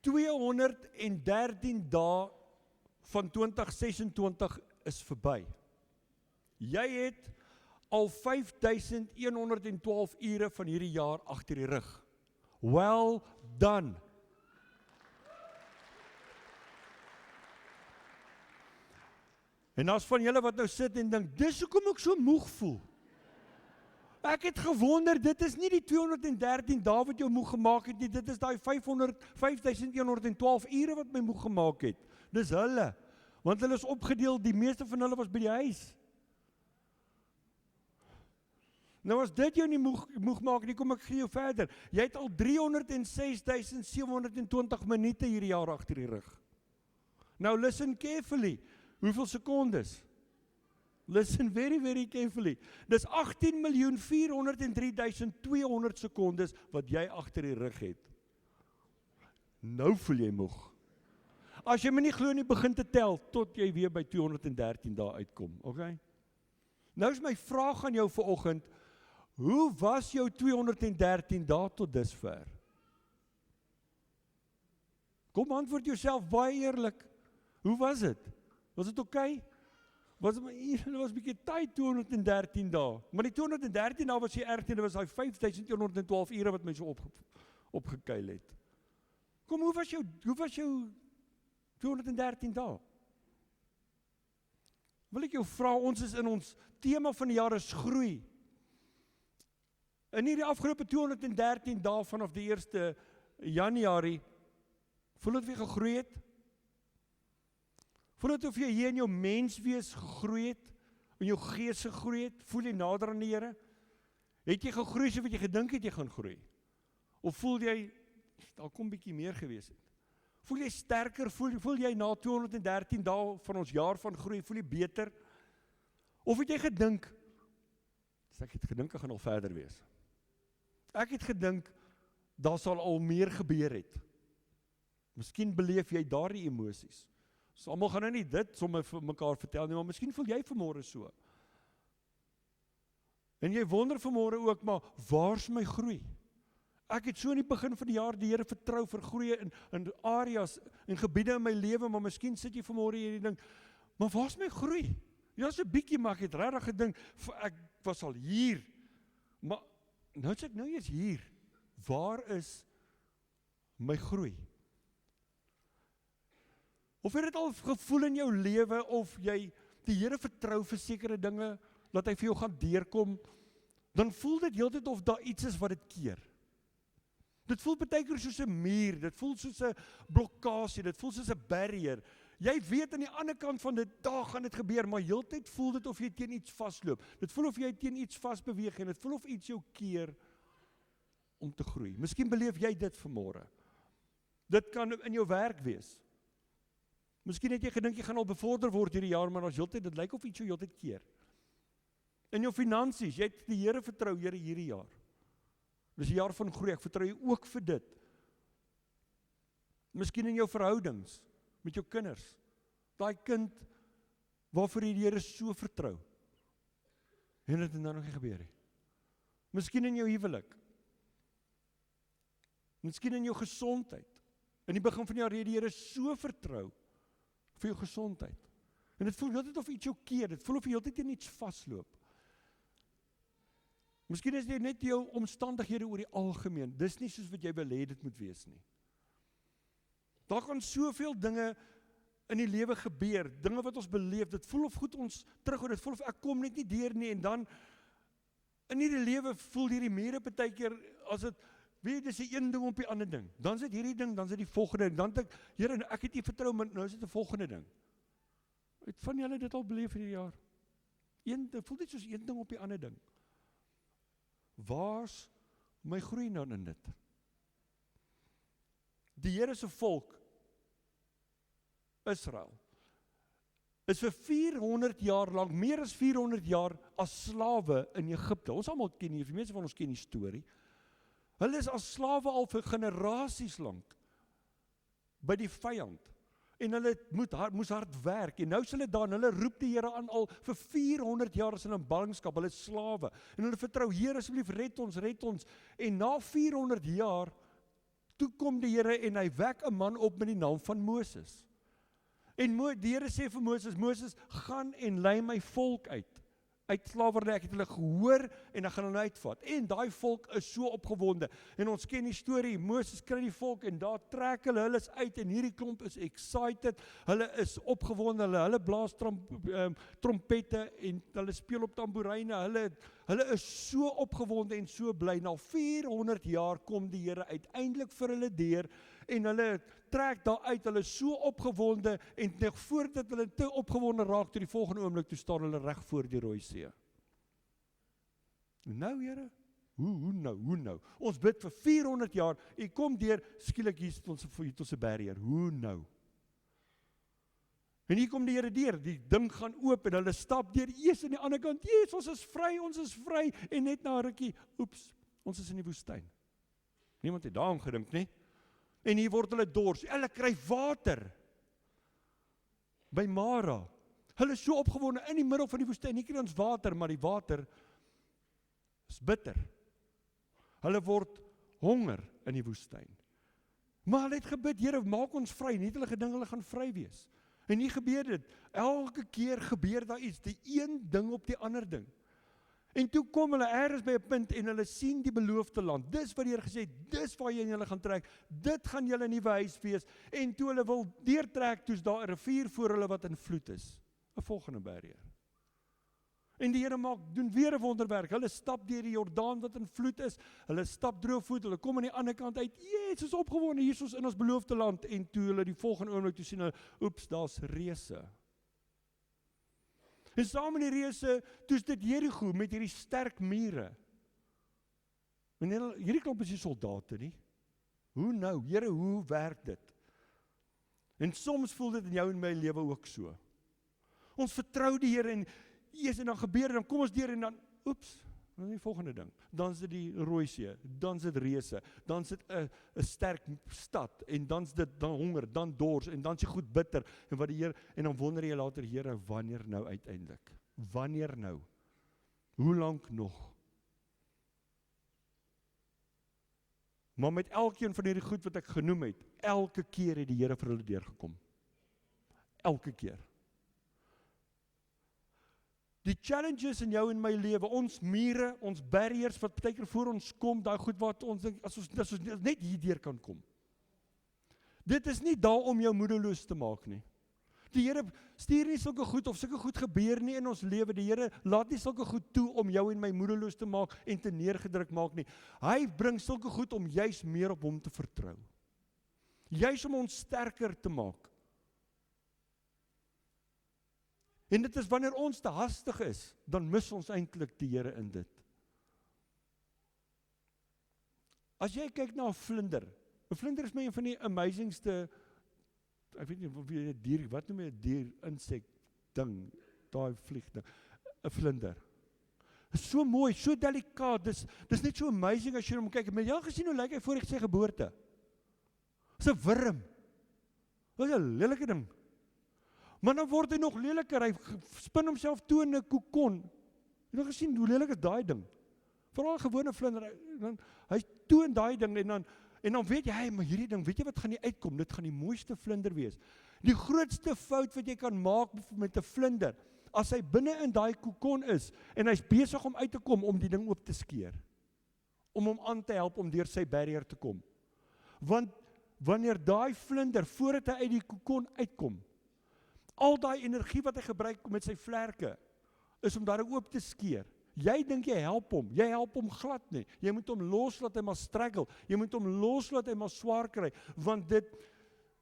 213 dae van 2026 is verby. Jy het al 5112 ure van hierdie jaar agter die rug. Well done. En as van julle wat nou sit en dink, dis hoekom ek so moeg voel. Ek het gewonder, dit is nie die 213 dae wat jou moeg gemaak het nie, dit is die 5112 ure wat my moeg gemaak het. Dis hulle, want hulle is opgedeel, die meeste van hulle was by die huis. Nou as dit jou nie moeg maak nie, kom ek gee jou verder. Jy het al 306.720 minute hierdie jaar agter die rug. Nou listen carefully, hoeveel sekondes? Listen very, very carefully. Dis 18.403.200 sekondes wat jy agter die rug het. Nou voel jy moeg. As jy my nie glo nie, begin te tel, tot jy weer by 213 dae uitkom, okay? Nou is my vraag aan jou vanoggend, hoe was jou 213 dae tot dusver? Kom antwoord jouself baie eerlik. Hoe was dit? Was dit okay? Was dit 'n bietjie tyd 213 dae? Maar die 213 dae was nie erg nie, dit was daai 5112 ure wat my so opgekuil het. Kom, hoe was jou 213 dae? Wil ek jou vra, ons is in ons tema van die jaar is groei. In hierdie afgelope 213 dae vanaf die 1 Januarie, voel dit of jy gegroei het? Voel dit of jy hier in jou menswees gegroei het, in jou gees gegroei het, voel jy nader aan die Here? Het jy gegroei soos wat jy gedink het jy gaan groei? Of voel jy, daar kom bietjie meer gewees het? Voel jy sterker, voel jy na 213 dae van ons jaar van groei, voel jy beter? Of het jy gedink, ek het gedink ek gaan al verder wees. Ek het gedink, daar sal al meer gebeur het. Miskien beleef jy daardie emosies. So, almal gaan nou nie dit sommer vir mekaar vertel nie, maar miskien voel jy vanmôre so. En jy wonder vanmôre ook, maar waar's my groei? Ek het so in die begin van die jaar die Here vertrou vir groei in areas en gebiede in my lewe, maar miskien sit jy vanmôre hier en dink, maar waar's my groei? Ja, so 'n bietjie, maar ek het regtig gedink, ek was al hier, maar nou is ek nou eers hier. Waar is my groei? Of het dit al gevoel in jou lewe, of jy die Here vertrou vir sekere dinge, dat hy vir jou gaan deurkom, dan voel dit heeltyd of daar iets is wat dit keer. Dit voel baie keer soos 'n muur, dit voel soos 'n blokkasie, dit voel soos 'n barrier. Jy weet aan die ander kant van dit, daar gaan dit gebeur, maar heeltyd voel dit of jy teen iets vasloop. Dit voel of jy teen iets vasbeweeg en dit voel of iets jou keer om te groei. Miskien beleef jy dit vanmôre. Dit kan in jou werk wees. Miskien het jy gedink jy gaan al bevorder word hierdie jaar, maar dit lyk of iets jou heeltyd keer. In jou finansies, jy het die Here vertrou, Here, hierdie jaar. Dis 'n jaar van groei, ek vertrou jy ook vir dit. Miskien in jou verhoudings, met jou kinders. Daai kind, waarvoor jy die Here so vertrou. En dit het nou nog nie gebeur nie. Miskien in jou huwelik. Miskien in jou gesondheid. In die begin van die jaar het die Here so vertrou, vir jou gesondheid. En dit voel heeltyd of iets jou keer, dit voel of jy heeltyd in iets vasloop. Miskien is dit net jou omstandighede oor die algemeen, dis nie soos wat jy wil hê dit moet wees nie. Daar kan soveel dinge in die lewe gebeur, dinge wat ons beleef, dit voel of goed ons terug, dit voel of ek kom net nie deur nie, en dan, in hierdie lewe voel hierdie mure partykeer, as dit, weet jy, dis die een ding op die ander ding, dan is dit hierdie ding, dan is dit die volgende ding, dan dink ek, Here, ek het nie vertrou, maar nou is dit die volgende ding. Het van julle dit al beleef hierdie jaar? Dit voel net soos een ding op die ander ding. Waar's my groei nou in dit? Die Here se volk, Israel, is vir 400 jaar lang, meer as 400 jaar as slawe in Egipte. Ons almal ken die meeste van ons ken die storie. Hulle is as slawe al vir generasies lank by die vyand. En hulle moes hard werk, en nou is hulle daar, en hulle roep die Here aan al vir 400 jaar as hulle in ballingskap, hulle is slawe, en hulle vertrou, Here, asseblief red ons, en na 400 jaar, toe kom die Here en hy wek 'n man op met die naam van Moses. En die Here sê vir Moses, Moses, gaan en lei my volk uit slawerny, ek het hulle gehoor en dan gaan hulle uitvat. En daai volk is so opgewonde. En ons ken die storie, Moses kry die volk en daar trek hulle is uit en hierdie klomp is excited, hulle is opgewonde, hulle blaas trompette en hulle speel op tamboeryne, hulle is so opgewonde en so bly. Na 400 jaar kom die Here uiteindelik vir hulle deur en hulle trek daar uit, hulle is so opgewonde en net voordat hulle te opgewonde raak, tot die volgende oomblik, toe staan hulle reg voor die Rooi See. Nou Here, hoe nou? Ons bid vir 400 jaar, u kom deur, skielik hier het ons 'n barrier, hoe nou? En hier kom die Here deur, die ding gaan oop en hulle stap deur, eers aan die ander kant, yes, ons is vry, en net na 'n rukkie, oeps, ons is in die woestyn. Niemand het daaraan gedink nie. En hier word hulle dors, hulle kry water by Mara. Hulle is so opgewonde in die middel van die woestyn, nie kry ons water, maar die water is bitter. Hulle word honger in die woestyn. Maar hulle het gebid, Here, maak ons vry, nie het hulle gedink hulle gaan vry wees. En nie gebeur dit, elke keer gebeur daar iets, die een ding op die ander ding. En toe kom hulle ergens by 'n punt en hulle sien die beloofde land. Dis wat die Here gesê het, dis waar jy in julle gaan trek. Dit gaan julle nuwe huis wees. En toe hulle wil deurtrek, toe's daar 'n rivier voor hulle wat in vloed is. 'n Volgende barrier. En die Here doen weer 'n wonderwerk. Hulle stap deur die Jordaan wat in vloed is. Hulle stap droogvoet, hulle kom aan die ander kant uit. Yes, ons is opgewonde, hier is ons in ons beloofde land. En toe hulle die volgende oomblik toe sien hulle, oeps, daar's reuse. En saam met die reuse, toe's dit Jerigo met hierdie sterk mure. En hierdie klomp is die soldate nie. Hoe nou? Here, hoe werk dit? En soms voel dit in jou en my lewe ook so. Ons vertrou die Here en dan gebeur dit, dan kom ons deur en dan, oeps, dan is die volgende ding. Dan is dit die Rooi See, dan is dit reuse, dan is dit 'n sterk stad, en dan is dit dan honger, dan dors, en dan is dit goed bitter, en wat die Here, en dan wonder jy later, Here, wanneer nou uiteindelik? Wanneer nou? Hoe lank nog? Maar met elkeen van hierdie goed wat ek genoem het, elke keer het die Here vir hulle deurgekom. Elke keer. Die challenges in jou en my lewe, ons mure, ons barriers wat baie keer voor ons kom, daai goed wat ons dink, as ons net hierdeur kan kom. Dit is nie daar om jou moedeloos te maak nie. Die Here stuur nie sulke goed of sulke goed gebeur nie in ons lewe. Die Here laat nie sulke goed toe om jou en my moedeloos te maak en te neergedruk maak nie. Hy bring sulke goed om juis meer op hom te vertrou. Juis om ons sterker te maak. En dit is wanneer ons te hastig is, dan mis ons eintlik die Here in dit. As jy kyk na 'n vlinder is my een van die amazingste, ek weet nie of jy 'n dier, wat noem jy 'n dier, insek ding, daai vliegding, 'n vlinder. Is so mooi, so delikaat, dis net so amazing as jy hom kyk. Maar jy al gesien hoe lyk hy voor sy geboorte? Dis 'n wurm. Dis 'n lelike ding. Maar dan word hy nog leliker, hy spin homself toe in 'n kokon. Jy het gesien hoe lelik is daai ding? Veral 'n gewone vlinder, hy is toe in daai ding en dan weet jy, hey, maar hierdie ding, weet jy wat gaan nie uitkom? Dit gaan die mooiste vlinder wees. Die grootste fout wat jy kan maak met 'n vlinder, as hy binne in daai kokon is en hy's besig om uit te kom om die ding oop te skeer, om hom aan te help om deur sy barrier te kom. Want wanneer daai vlinder voordat hy uit die kokon uitkom, al daai energie wat hy gebruik met sy vlerke, is om daar oop te skeer. Jy dink jy help hom glad nie. Jy moet hom los, laat hy maar struggle. Jy moet hom los, laat hy maar swaar kry, want dit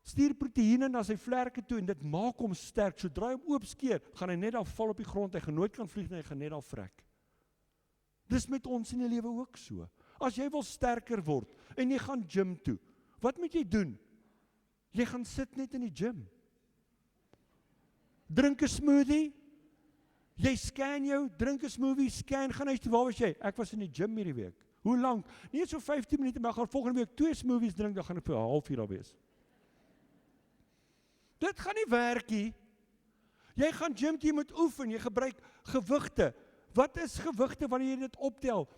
stuur proteïene na sy vlerke toe en dit maak hom sterk. Sodra hy hom oop skeer, gaan hy net al val op die grond, hy gaan nooit kan vlieg nie, hy gaan net al vrek. Dis met ons in die lewe ook so. As jy wil sterker word en jy gaan gym toe, wat moet jy doen? Jy gaan sit net in die gym. Drink 'n smoothie, jy scan jou, drink 'n smoothie, scan, gaan huis toe, waar was jy? Ek was in die gym hierdie week. Hoe lank? Nie so 15 minute, maar ek gaan volgende week 2 smoothies drink, dan gaan ek vir 'n halfuur daar wees. Dit gaan nie werk nie. Jy gaan gym toe, jy moet oefen, jy gebruik gewigte. Wat is gewigte wanneer jy dit optel?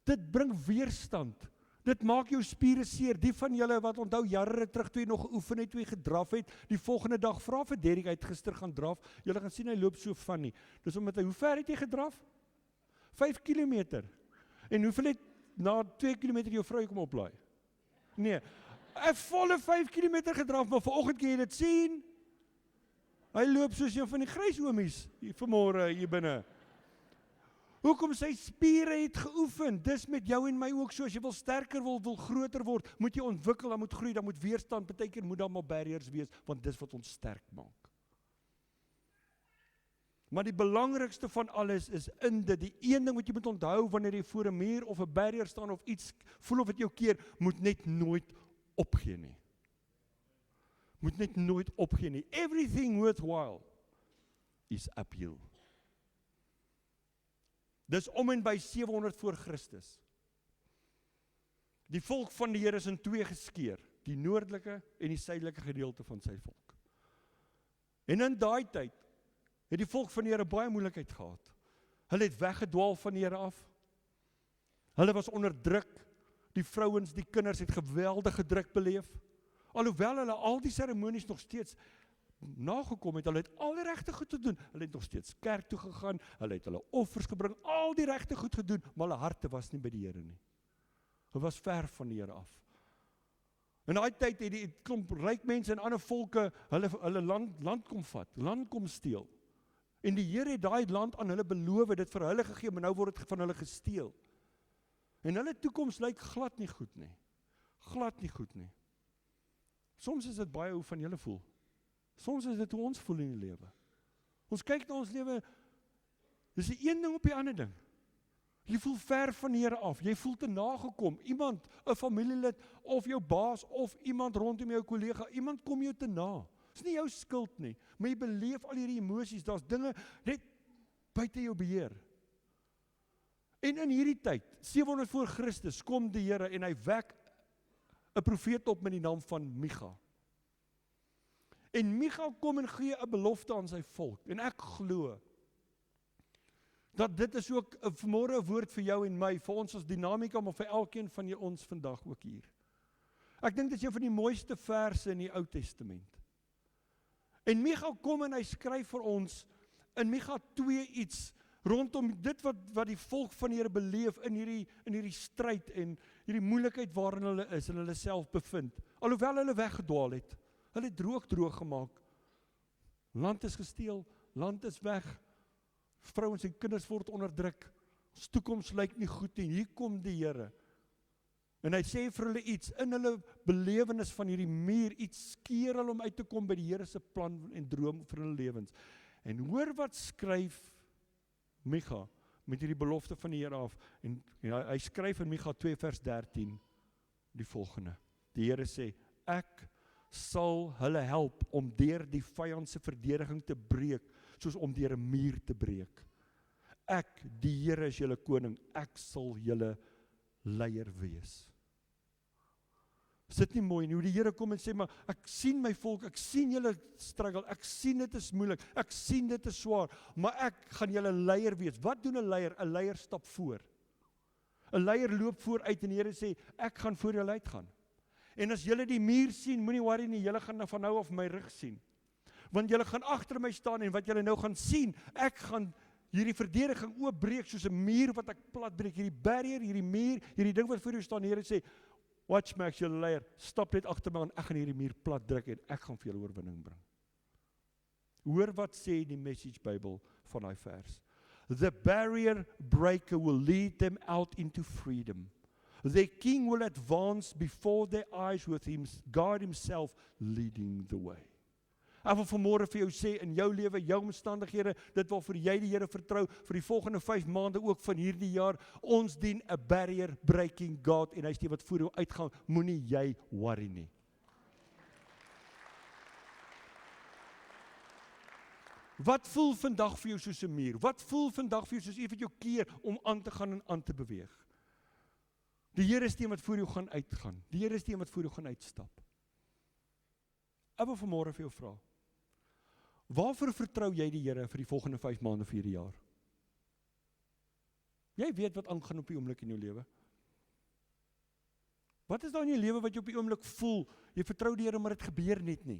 Dit bring weerstand. Dit maak jou spiere seer. Die van julle wat onthou jare terug toe jy nog geoefen het, toe jy gedraf het, die volgende dag vra vir Derek, hy het gister gaan draf. Julle gaan sien hy loop so van nie. Dis omdat hoe ver het jy gedraf? 5 kilometer. En hoeveel het na 2 kilometer jou vrou kom oplaai? Nee, 'n volle 5 kilometer gedraf, maar vanoggend kan jy dit sien. Hy loop soos een van die grysoomies hier vanmôre hier binne. Hoekom? Sy spiere het geoefen. Dis met jou en my ook so. As jy wil sterker wil groter word, moet jy ontwikkel, dan moet groei, dan moet weerstand. Partykeer moet daar maar barriers wees, want dis wat ons sterk maak. Maar die belangrikste van alles is in dit, die een ding wat jy moet onthou, wanneer jy voor 'n muur of 'n barrier staan of iets, voel of dit jou keer, moet net nooit opgee nie. Moet net nooit opgee nie. Everything worthwhile is uphill. Dis om en by 700 voor Christus. Die volk van die Here is in 2 geskeur, die noordelike en die suidelike gedeelte van sy volk. En in daai tyd het die volk van die Here baie moeilikheid gehad. Hulle het weggedwaal van die Here af. Hulle was onderdruk. Die vrouens, die kinders het geweldige druk beleef. Alhoewel hulle al die seremonies nog steeds nagekom het, hulle het al die regte goed gedoen. Hulle het nog steeds kerk toe gegaan, hulle het hulle offers gebring, al die regte goed gedoen, maar hulle harte was nie by die Here nie. Hulle was ver van die Here af. In daai tyd het die klomp ryk mense en ander volke hulle land kom vat, land kom steel. En die Here het daai land aan hulle beloof, dit vir hulle gegee, maar nou word dit van hulle gesteel. En hulle toekoms lyk glad nie goed nie. Glad nie goed nie. Soms is dit baie hoe van julle voel. Soms is dit hoe ons voel in die lewe. Ons kyk na ons lewe, dis die een ding op die ander ding. Jy voel ver van die Here af, jy voel te nagekom. Iemand, 'n familielid, of jou baas, of iemand rondom jou kollega, iemand kom jou te na. Dis nie jou skuld nie, maar jy beleef al hierdie emosies, daar's dinge net buite jou beheer. En in hierdie tyd, 700 voor Christus, kom die Here en hy wek 'n profeet op met die naam van Micha. En Micha kom en gee 'n belofte aan sy volk. En ek glo dat dit is ook vanmôre 'n woord vir jou en my, vir ons as dinamika, maar vir elkeen van ons vandag ook hier. Ek dink dit is een van die mooiste verse in die Ou Testament. En Micha kom en hy skryf vir ons in Micha 2 iets rondom dit wat die volk van die Here beleef in hierdie stryd en hierdie moeilikheid waarin hulle is en hulle self bevind. Alhoewel hulle weggedwaal het, hulle het droog gemaak. Land is gesteel, land is weg, vrouens en kinders word onderdruk, ons toekoms lyk nie goed nie, hier kom die Here. En hy sê vir hulle iets, in hulle belewenis van hierdie muur, iets skeer hulle om uit te kom by die Here se plan en droom vir hulle lewens. En hoor wat skryf Micha met hierdie belofte van die Here af. En hy skryf in Micha 2 vers 13 die volgende. Die Here sê, ek sal hulle help om deur die vyand se verdediging te breek, soos om deur 'n muur te breek. Ek, die Here is julle koning, ek sal julle leier wees. Is dit nie mooi nie, hoe die Here kom en sê, maar ek sien my volk, ek sien julle struggle, ek sien dit is moeilik, ek sien dit is swaar, maar ek gaan julle leier wees. Wat doen 'n leier? 'n Leier stap voor. 'n Leier loop vooruit en die Here sê, ek gaan voor julle uitgaan. En as julle die muur sien, moenie worry nie, julle gaan van nou af my rug sien. Want julle gaan agter my staan en wat julle nou gaan sien, ek gaan hierdie verdediging oopbreek soos 'n muur wat ek platbreek, hierdie barrier, hierdie muur, hierdie ding wat voor jou staan, die Here sê, watch my, ek julle leier, stap net agter my en ek gaan hierdie muur plat druk en ek gaan vir julle oorwinning bring. Hoor wat sê die Message Bible van daai vers. The barrier breaker will lead them out into freedom. Their king will advance before their eyes with him, God himself leading the way. Ek wil vanmôre vir jou sê, in jou lewe, jou omstandighede, dit waarvoor jy die Here vertrou, vir die volgende 5 maande ook van hierdie jaar, ons dien 'n barrier breaking God, en hy is die wat voor jou uitgaan, moenie jy worry nie. Wat voel vandag vir jou soos 'n muur? Wat voel vandag vir jou soos iets wat jou keer om aan te gaan en aan te beweeg? Die Here is die wat voor jou gaan uitgaan. Die Here is die wat voor jou gaan uitstap. Ek wil vanmôre vir jou vra, waarvoor vertrou jy die Here vir die volgende 5 maande vir hierdie jaar? Jy weet wat aangaan op die oomblik in jou lewe. Wat is daar in jou lewe wat jy op die oomblik voel? Jy vertrou die Here, maar dit gebeur net nie.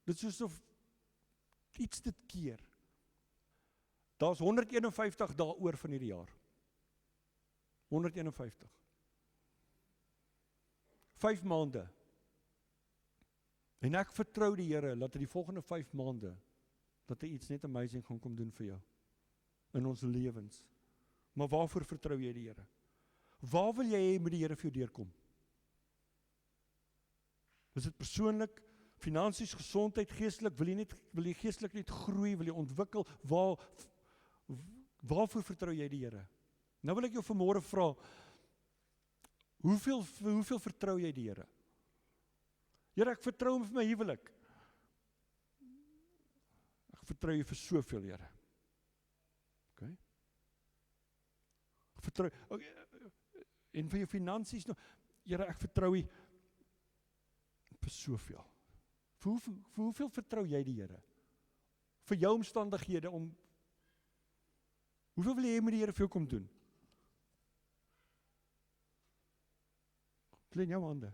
Dit is soos of iets dit keer. Daar's 151 dae oor van hierdie jaar. 151. 5 maande. En ek vertrou die Here, dat hy die volgende 5 maande, dat hy iets net amazing gaan kom doen vir jou. In ons lewens. Maar waarvoor vertrou jy die Here? Waar wil jy hê moet die Here vir jou deurkom? Is dit persoonlik, finansies, gesondheid, geestelik, wil jy geestelik net groei, wil jy ontwikkel, waarvoor vertrou jy die Here? Nou wil ek jou vanmôre vra, hoeveel vertrou jy die Here? Here, ek vertrou hom vir my huwelik. Ek vertrou jy vir soveel, Here. Okay? Ek vertrou, en vir jou finansies nog, Here, ek vertrou jy vir soveel. Vir hoeveel vertrou jy die Here? Vir jou omstandighede hoeveel wil jy met die Here vir jou kom doen? Klein jou hande.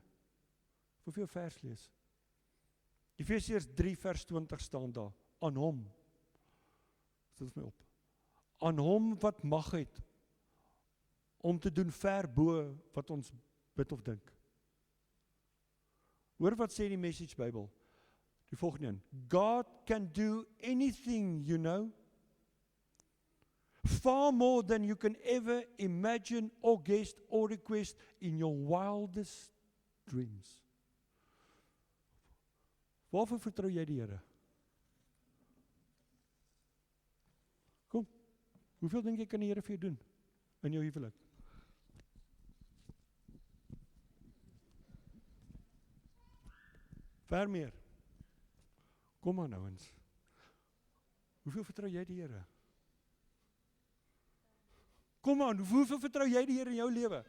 Hoeveel vers lees? Efesiërs 3 vers 20 staan daar. Aan hom. Sit dit my op. Aan hom wat mag het om te doen ver bo wat ons bid of dink. Hoor wat sê die Message Bybel? Die volgende een. God can do anything, you know. Far more than you can ever imagine or guess or request in your wildest dreams. Waarvoor vertrou jy die Here? Kom, hoeveel dink jy kan die Here vir jou doen in jou huwelik? Ver meer. Kom maar nou eens. Hoeveel vertrou jy die Here? Kom aan, hoeveel vertrou jy die Here in jou lewe?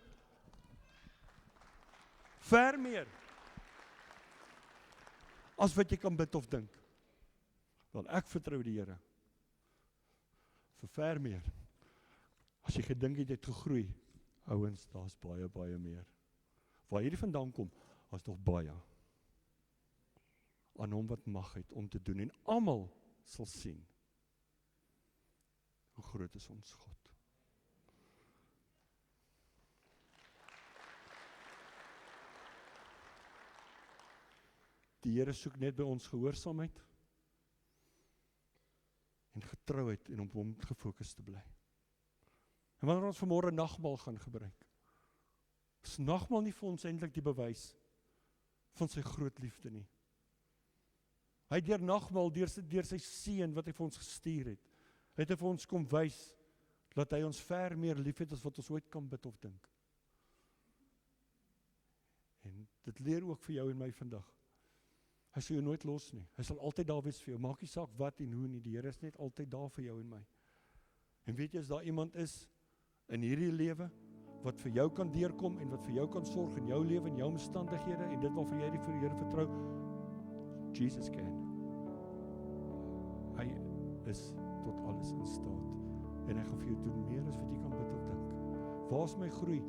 Ver meer. As wat jy kan bid of dink. Want ek vertrou die Here. Vir ver meer. As jy gedink het jy het gegroei, ouens, daar's baie, baie meer. Waar hierdie vandaan kom, is nog baie. Aan hom wat mag het om te doen, en almal sal sien hoe groot is ons God. Die Here soek net by ons gehoorsaamheid en getrouheid en op hom gefokus te bly. En wanneer ons vanmôre nagmaal gaan gebruik, is nagmaal nie vir ons eintlik die bewys van sy groot liefde nie. Hy het deur nagmaal, deur sy seun wat hy vir ons gestuur het, het hy vir ons kom wys dat hy ons ver meer liefhet as wat ons ooit kan bid of dink. En dit leer ook vir jou en my vandag. Hy sal jou nooit los nie. Hy sal altyd daar wees vir jou. Maak nie saak wat en hoe nie. Die Here is net altyd daar vir jou en my. En weet jy, as daar iemand is in hierdie lewe wat vir jou kan deurkom en wat vir jou kan sorg in jou lewe en jou omstandighede en dit waarvoor jy die Here vertrou, Jesus can. Hy is tot alles in staat. En hy gaan vir jou doen meer as wat jy kan bid of dink. Waar is my groei?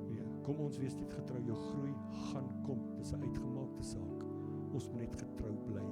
Nee, kom ons wees net getrou. Jou groei gaan kom. Dis 'n uitgemaakte saak. Ons moet net getrou bly